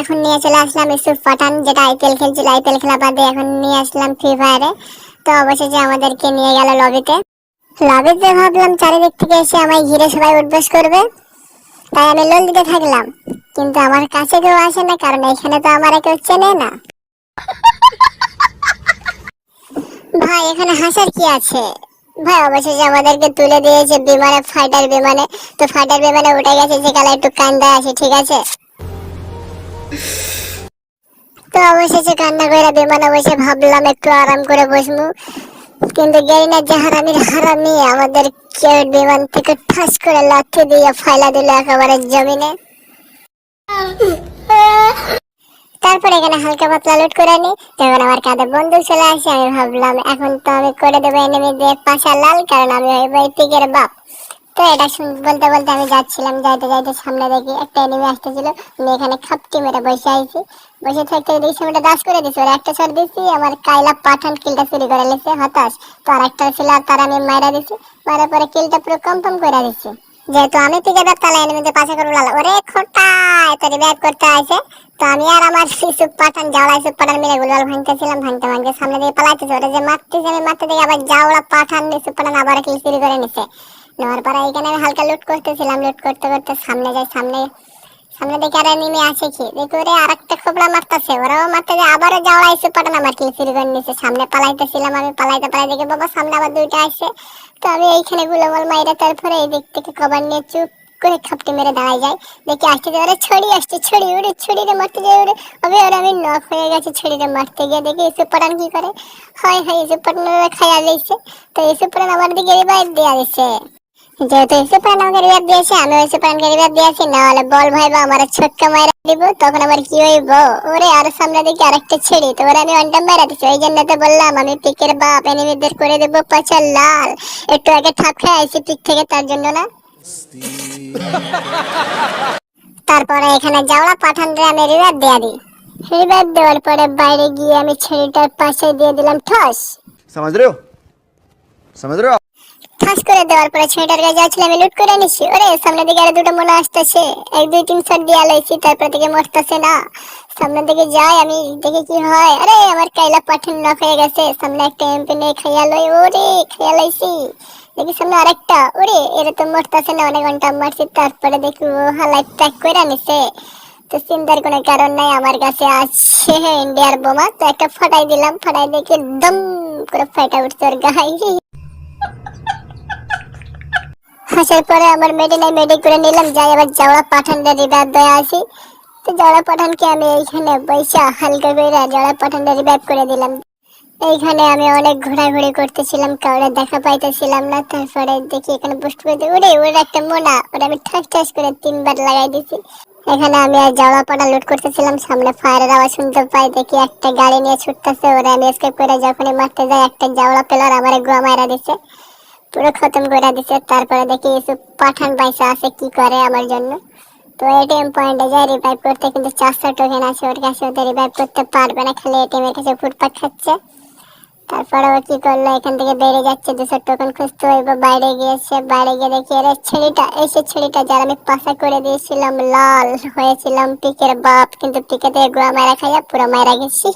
এখন নিয়ে চলে আসলাম ইউসুফ পাঠান, যেটা আইপিএল খেলছিল। আইপিএল খেলা বাদে এখন নিয়ে আসলাম ফ্রি ফায়ারে। তো অবশেষে আমাদেরকে নিয়ে গেল লবিতে। লবিতে ভাবলাম চারিদিক থেকে এসে আমায় ঘিরে সবাই উঠবোস করবে, তাই আমি লোল দিতে থাকলাম। কিন্তু আমার কাছে কেউ আসে না, কারণ এখানে তো আমার কেউ চেনে না। ভাই এখানে হাসার কি আছে? ভাই অবশেষে আমাদেরকে তুলে দিয়েছে বিমানে, ফাইটার বিমানে। তো ফাইটার বিমানে উঠে গেছে, যে কালে একটু কান্দা আছে, ঠিক আছে। তো অবশেষে কান্না করে বিমানে বসে ভাবলাম একটু আরাম করে বসবো, কিন্তু গেরিনার যে হারামির হারামি আমাদের বিমান থেকে ঠাস করে লাথি দিয়ে ফাইলা দিল একেবারে জমিনে। তারপর এখানে হালকা পাতলা লুট করে নি। তখন আমার কাঁধে বন্দুক চলে আসে। আমি ভাবলাম এখন তো আমি করে দেবো এনিমিদের পাশা লাল, কারণ আমি ওই পিকের বাপ। তো এটা বলতে বলতে আমি যাচ্ছিলাম, যাইতে যাইতে সামনে দেখি একটা এনিমি আসতেছিল। আমি এখানে খাপটি মেরে বসে আইছি। বসে থাকতে দেখি সামনে দাস করে দিছি, ওর একটা শট দিছি, আমার কাইলা পাঠান কিলটা চুরি করে নিছে, হতাশ। তো আর একটা ছিল, তার আমি মাইরা দিছি। মারার পরে কিলটা পুরো কনফার্ম করে দিছি। যেহেতু আমি পিকের বাপ, তাহলে এনিমিদের পাশে করবো লাল। ওরে খোটা এত রিভাইভ করতে আছে। তো আমি আর আমার ইউসুফ পাঠান জাওলা ইউসুফ পাঠান মিলে গুলবাল ভাঙতেছিলাম, ভাঙতে ভাঙতে সামনে দিকে পালাইতেছে। ওরা যে মারতেছে, আমি মারতে দিকে আবার জাওলা পাঠান ইউসুফ পাঠান আবার কিল চুরি করে নিছে। নেওয়ার পরে এখানে আমি হালকা লুট করতেছিলাম, লুট করতে করতে সামনে যাই। সামনে সামনে দেখে আর নেমে আসে কি দেখি, ওরে আর একটা খোবলা মারতেছে, ওরাও মারতে যায়। আবারও জাওলা ইউসুফ পাঠান আমার কিল চুরি করে নিছে। সামনে পালাইতেছিলাম আমি, পালাইতে পালাই দেখে বাবা সামনে আবার দুইটা আসছে। তো আমি এইখানে গুলবাল মাইরা তারপরে এই দিক থেকে কভার নিয়ে চুপ করে খাপটি মেরে দাঁড়ায় যায়। দেখি আসতে ওরা ছড়ি আসছে, ছড়ি ওরে ছড়িরে মারতে যায়। ওরে হবে ওরা, আমি নক হয়ে গেছে ছড়িরে মারতে গিয়ে। দেখি ইউসুফ পাঠান কি করে, হয় হয় ইউসুফ পাঠান খাইয়া দিয়েছে। তো ইউসুফ পাঠান আমার দিকে রিভাইভ দেওয়া দিচ্ছে। যেহেতু ইউসুফ পাঠান আমাকে রিভাইভ দিয়েছে, আমি ইউসুফ পাঠানকে রিভাইভ দিয়েছি। না হলে বল ভাই বা আমার ছোটকা মাইরা দিব, তখন আমার কি হইব? ওরে আর সামনে দিকে আরেকটা ছেড়ি, তো ওরা আমি অনটাম মাইরা দিচ্ছি। ওই জন্য তো বললাম আমি পিকের বাপ, এনিমিদের করে দেবো পাঁচা লাল। একটু আগে ঠাপ খেয়ে আইছি পিক থেকে, তার জন্য না। তারপরে এখানে জাওলা পাঠানরে আমি রিভাইভ দেয়া দিই। রিভাইভ দেওয়ার পরে বাইরে গিয়ে আমি ছেলেটার পাশে দিয়ে দিলাম ঠস। समझ रहे हो समझ रहे हो ঠাস করে দেওয়ার পরে ছেলেটার গায়ে যাচ্ছিল, আমি লুট করে নিছি। ওরে সামনে দিকে আরো দুটো মনে আসতেছে, এক দুই তিন শট দিয়া লইছি, তারপর থেকে মরতেছে না। সামনের দিকে যাই আমি, দেখি কি হয়। আরে আমার কাইলা পাঠান নক হয়ে গেছে। সামনে একটা এমপি নিয়ে খাইয়া লই, ওরে খাইয়া লইছি। দেখি সামনে আরেকটা, ওরে এরা তো মরতেছে না, অনেক ঘন্টা মারছি। তারপরে দেখি ও হালাই ট্যাক করে নিছে। তো চিন্তার কোনো কারণ নাই, আমার কাছে আছে ইন্ডিয়ার বোমা। তো একটা ফাটাই দিলাম, ফাটাই দেখি দম করে ফাটা উঠছে ওর গায়ে। আসার পরে আমার মেডি করে নিলাম, যাই আবার জাওড়া পাঠানটা রিভাইভ দেয়া আসি। তো জাওড়া পাঠানকে আমি এইখানে পয়সা হালকা করে জাওড়া পাঠানটা রিভাইভ করে দিলাম। এইখানে আমি অনেক ঘোরাঘুরি করতেছিলাম, কাউরে দেখা পাইতেছিলাম না। তারপরে দেখি এখানে বুস্ট করে দিই, ওরে ওর একটা মোনা, ওরা আমি ঠাস ঠাস করে 3 বার লাগাই দিছি। এখানে আমি আর জাওড়া পাঠা লুট করতেছিলাম, সামনে ফায়ারের আওয়াজ শুনতে পাই। দেখি একটা গাড়ি নিয়ে ছুটতেছে, ওরা আমি এসকেপ করে যখনই মারতে যাই একটা জাওড়া প্লেয়ার আমার গোয়া মাইরা দিছে, পুরো খতম করে দিছে। তারপরে দেখি ইউসুফ পাঠান পয়সা আছে কি করে আমার জন্য। তো এটিএম পয়েন্টে যাই রিভাইভ করতে, কিন্তু 400 টোকেন আছে ওর কাছে, ওদের রিভাইভ করতে পারবে না, খালি এটিএম এর কাছে ফুটপাত খাচ্ছে। তারপরে ও কি করলো, এখান থেকে বেরিয়ে যাচ্ছে, 200 টোকেন খুঁজতে হইব। বাইরে গিয়েছে, বাইরে গিয়ে দেখি এর ছেলেটা, এসে ছেলেটা যার আমি পাশা করে দিয়েছিলাম, লাল হয়েছিলাম পিকের বাপ, কিন্তু পিকে থেকে গোয়া মারা খাইয়া পুরো মারা গেছি।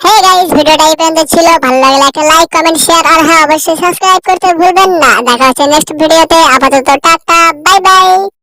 হে গাইস, ভিডিওটা এই পর্যন্ত ছিল। ভালো লাগলে একটা লাইক কমেন্ট শেয়ার আর হ্যাঁ অবশ্যই সাবস্ক্রাইব করতে ভুলবেন না। দেখা হচ্ছে নেক্সট ভিডিওতে। আপাতত টাটা, বাই বাই।